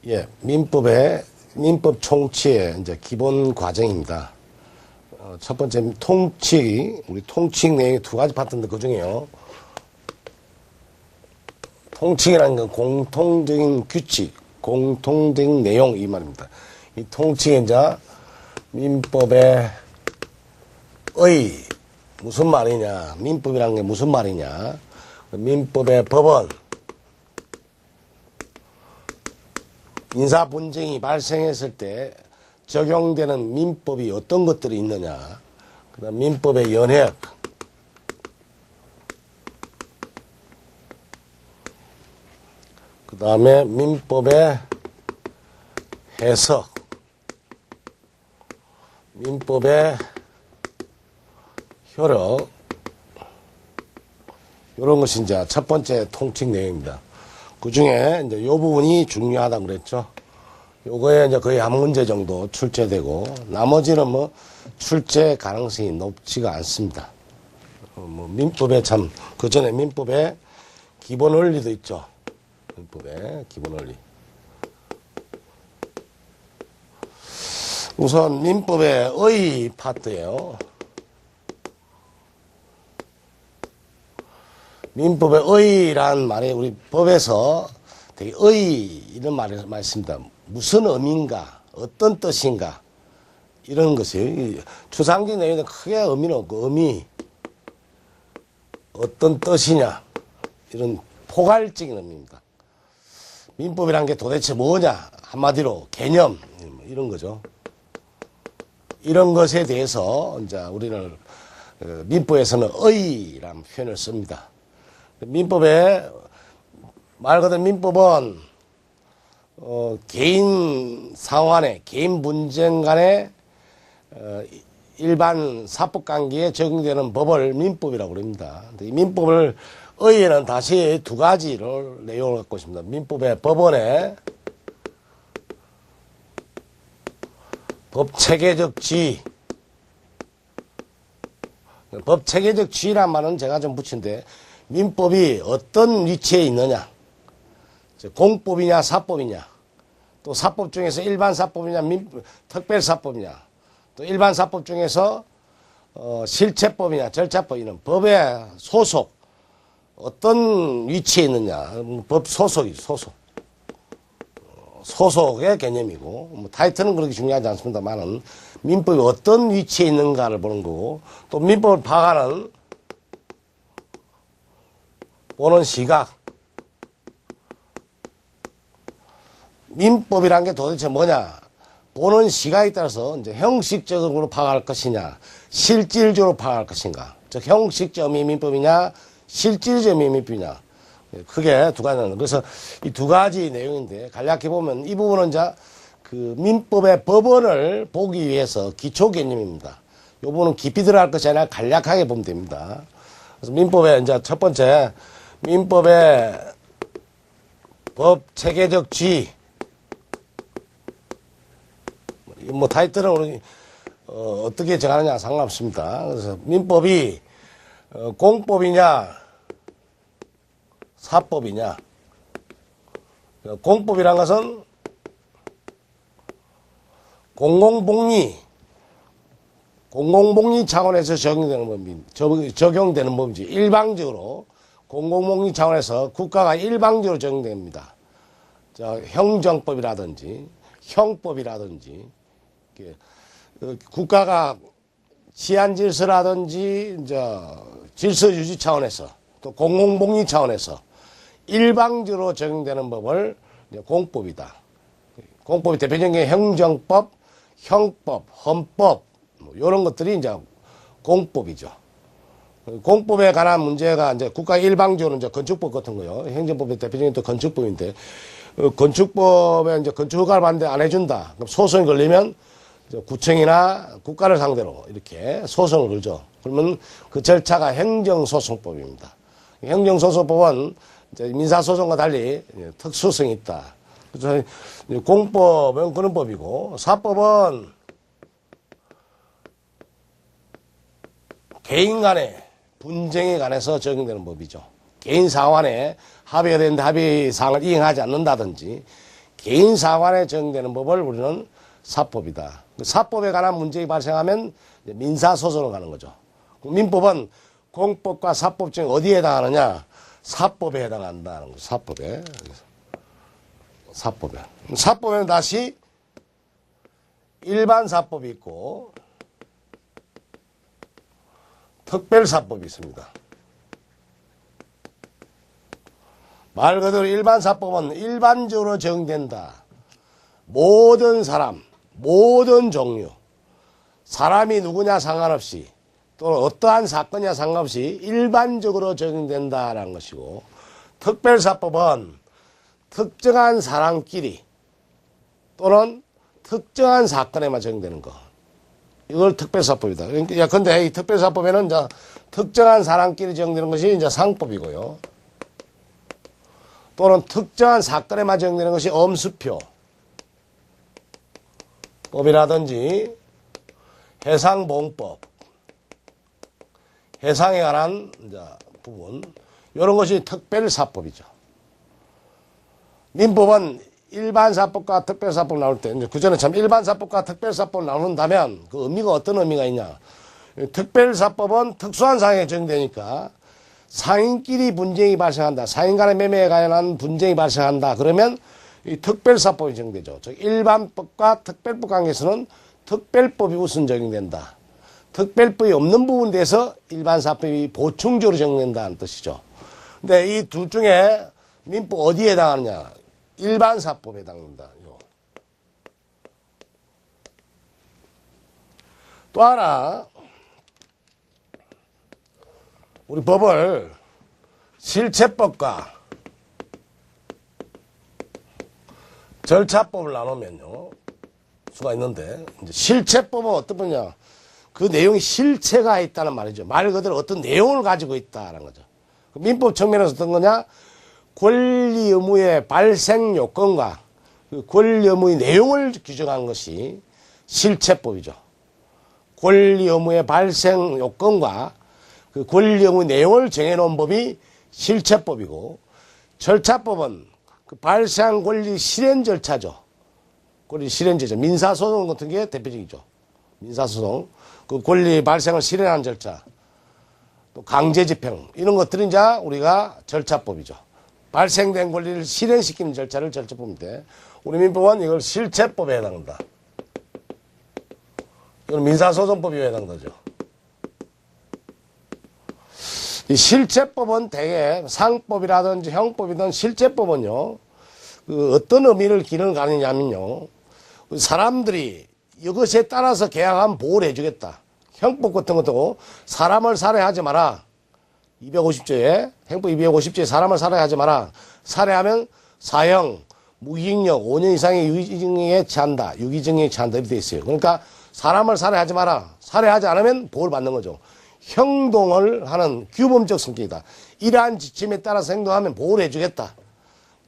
예, 민법 총칙의 이제 기본 과정입니다. 첫 번째 우리 통칙 내용이 두 가지 파트인데 그 중에요. 통칙이라는 건 공통적인 규칙, 공통적인 내용 이 말입니다. 이 통칙에 이제 민법의 무슨 말이냐, 민법이라는 게 무슨 말이냐, 민법의 법은 인사 분쟁이 발생했을 때 적용되는 민법이 어떤 것들이 있느냐, 그다음 민법의 연획, 그 다음에 민법의 해석, 민법의 효력, 이런 것이 이제 첫 번째 통칙 내용입니다. 그 중에 이제 요 부분이 중요하다고 그랬죠. 요거에 이제 거의 한 문제 정도 출제되고, 나머지는 뭐 출제 가능성이 높지가 않습니다. 민법에 그 전에 민법의 기본 원리도 있죠. 민법의 기본 원리. 우선 민법의 파트예요. 민법의 의란 말이 우리 법에서 되게 이런 말을 씁니다. 무슨 의미인가, 어떤 뜻인가, 이런 것이 추상적 내용에는 크게 의미는 없고, 어떤 뜻이냐, 이런 포괄적인 의미입니다. 민법이란 게 도대체 뭐냐, 한마디로 개념, 이런 거죠. 이런 것에 대해서 이제 우리는 민법에서는 의라는 표현을 씁니다. 민법에 말 그대로 민법은 개인 상환에, 개인 문쟁 간에 일반 사법관계에 적용되는 법을 민법이라고 합니다. 이 민법을 의에는 다시 두 가지를 내용을 갖고 있습니다. 민법의 법원의 법체계적 지위. 법체계적 지위란 말은 제가 좀 붙인데, 민법이 어떤 위치에 있느냐, 공법이냐 사법이냐, 또 사법 중에서 일반 사법이냐 특별사법이냐, 또 일반 사법 중에서 실체법이냐 절차법, 이런 법의 소속, 어떤 위치에 있느냐, 법 소속의 개념이고, 타이틀은 그렇게 중요하지 않습니다만은 민법이 어떤 위치에 있는가를 보는 거고, 또 민법을 파악하는 보는 시각. 민법이란 게 도대체 뭐냐? 보는 시각에 따라서 이제 형식적으로 파악할 것이냐, 실질적으로 파악할 것인가. 즉, 형식점이 민법이냐, 실질점이 민법이냐. 크게 두 가지는. 그래서 이 두 가지 내용인데, 간략히 보면 이 부분은 이제 그 민법의 법원을 보기 위해서 기초 개념입니다. 이 부분은 깊이 들어갈 것이 아니라 간략하게 보면 됩니다. 그래서 민법의 이제 첫 번째, 민법의 법 체계적 지위. 타이틀은 우리 어떻게 정하느냐 상관없습니다. 그래서 민법이 공법이냐 사법이냐. 공법이란 것은 공공복리 차원에서 적용되는 법이지. 일방적으로 공공복리 차원에서 국가가 일방적으로 적용됩니다. 행정법이라든지 형법이라든지 국가가 치안질서라든지 질서유지 차원에서 또 공공복리 차원에서 일방적으로 적용되는 법을 공법이다. 공법이 대표적인 게 행정법, 형법, 헌법 이런 것들이 이제 공법이죠. 공법에 관한 문제가 이제 국가 일방적으로 이제 건축법 같은 거요. 행정법의 대표적인 또 건축법인데, 건축법에 이제 건축 허가를 받는데 안 해준다. 그럼 소송이 걸리면 구청이나 국가를 상대로 이렇게 소송을 걸죠. 그러면 그 절차가 행정소송법입니다. 행정소송법은 이제 민사소송과 달리 특수성이 있다. 그래서 공법은 그런 법이고, 사법은 개인 간의 분쟁에 관해서 적용되는 법이죠. 개인 상환에 합의가 되는데 합의 사항을 이행하지 않는다든지, 개인 사관에 적용되는 법을 우리는 사법이다. 사법에 관한 문제가 발생하면 민사소송을 가는 거죠. 민법은 공법과 사법 중에 어디에 해당하느냐? 사법에 해당한다는 거죠. 사법에. 사법에. 사법에는 다시 일반 사법이 있고 특별사법이 있습니다. 말 그대로 일반 사법은 일반적으로 적용된다. 모든 사람, 모든 종류, 사람이 누구냐 상관없이 또는 어떠한 사건이냐 상관없이 일반적으로 적용된다라는 것이고, 특별사법은 특정한 사람끼리 또는 특정한 사건에만 적용되는 거. 이걸 특별사법이다. 그러니까 근데 이 특별사법에는 이제 특정한 사람끼리 적용되는 것이 이제 상법이고요. 또는 특정한 사건에만 적용되는 것이 엄수표 법이라든지 해상보험법, 해상에 관한 이제 부분, 이런 것이 특별사법이죠. 민법은 일반사법과 특별사법 나올 때, 그전에 참 일반사법과 특별사법 나눈다면 그 의미가 어떤 의미가 있냐. 특별사법은 특수한 상황에 적용되니까 상인끼리 분쟁이 발생한다. 상인 간의 매매에 관한 분쟁이 발생한다. 그러면 이 특별사법이 적용되죠. 즉 일반법과 특별법 관계에서는 특별법이 우선 적용된다. 특별법이 없는 부분에 대해서 일반사법이 보충적으로 적용된다는 뜻이죠. 근데 이 둘 중에 민법 어디에 해당하느냐? 일반사법에 해당합니다. 또 하나, 우리 법을 실체법과 절차법을 나누면요, 수가 있는데, 이제 실체법은 어떤 거냐? 그 내용이 실체가 있다는 말이죠. 말 그대로 어떤 내용을 가지고 있다는 거죠. 민법 측면에서 어떤 거냐? 권리 의무의 발생 요건과 그 권리 의무의 내용을 규정한 것이 실체법이죠. 권리 의무의 발생 요건과 그 권리 의무의 내용을 정해놓은 법이 실체법이고, 절차법은 그 발생한 권리 실현 절차죠. 권리 실현 절차. 민사소송 같은 게 대표적이죠. 민사소송. 그 권리 발생을 실현하는 절차. 또 강제집행. 이런 것들은 이제 우리가 절차법이죠. 발생된 권리를 실현시키는 절차를 절차법인데, 우리 민법은 이걸 실체법에 해당한다. 이건 민사소송법에 해당되죠. 이 실체법은 대개 상법이라든지 형법이든 실체법은요, 그 어떤 의미를 기능을 가느냐면요, 사람들이 이것에 따라서 계약하면 보호를 해주겠다. 형법 같은 것도 사람을 살해하지 마라. 250조에, 형법 250조에 사람을 살해하지 마라. 살해하면 사형, 무기징역 5년 이상의 유기징역에 처한다. 유기징역에 처한다. 이렇게 되어 있어요. 그러니까 사람을 살해하지 마라. 살해하지 않으면 보호를 받는 거죠. 형동을 하는 규범적 성격이다. 이러한 지침에 따라서 행동하면 보호를 해주겠다.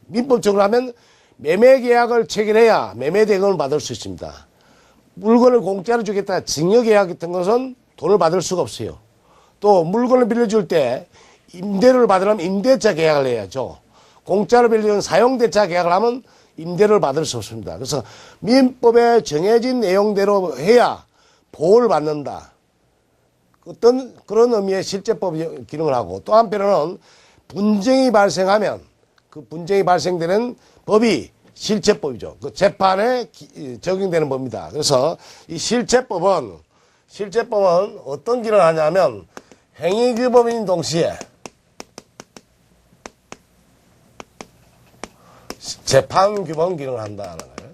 민법적으로 하면 매매계약을 체결해야 매매대금을 받을 수 있습니다. 물건을 공짜로 주겠다. 증여계약 같은 것은 돈을 받을 수가 없어요. 또 물건을 빌려줄 때 임대료를 받으려면 임대차 계약을 해야죠. 공짜로 빌려주는 사용대차 계약을 하면 임대료를 받을 수 없습니다. 그래서 민법에 정해진 내용대로 해야 보호를 받는다. 어떤 그런 의미의 실제법이 기능을 하고, 또 한편으로는 분쟁이 발생하면 그 분쟁이 발생되는 법이 실체법이죠. 그 재판에 적용되는 법입니다. 그래서 이 실체법은 어떤 기능을 하냐면 행위규범인 동시에 재판규범 기능을 한다는 거예요.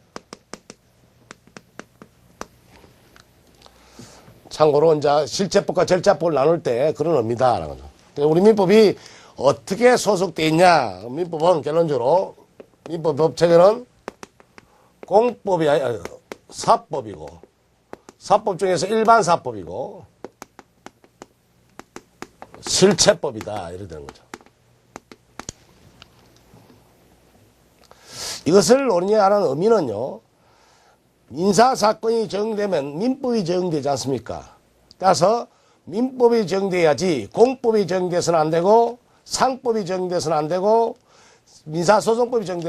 참고로 이제 실체법과 절차법을 나눌 때 그런 의미다라는 거죠. 우리 민법이 어떻게 소속되어 있냐? 민법은 결론적으로 민법 법체계는 공법이 아니라 사법이고, 사법 중에서 일반 사법이고 실체법이다. 이렇게 되는 거죠. 이것을 논의하는 의미는요, 민사사건이 적용되면 민법이 적용되지 않습니까? 따라서 민법이 적용돼야지 공법이 적용돼서는 안 되고, 상법이 적용돼서는 안 되고, 민사소송법이 적용돼서는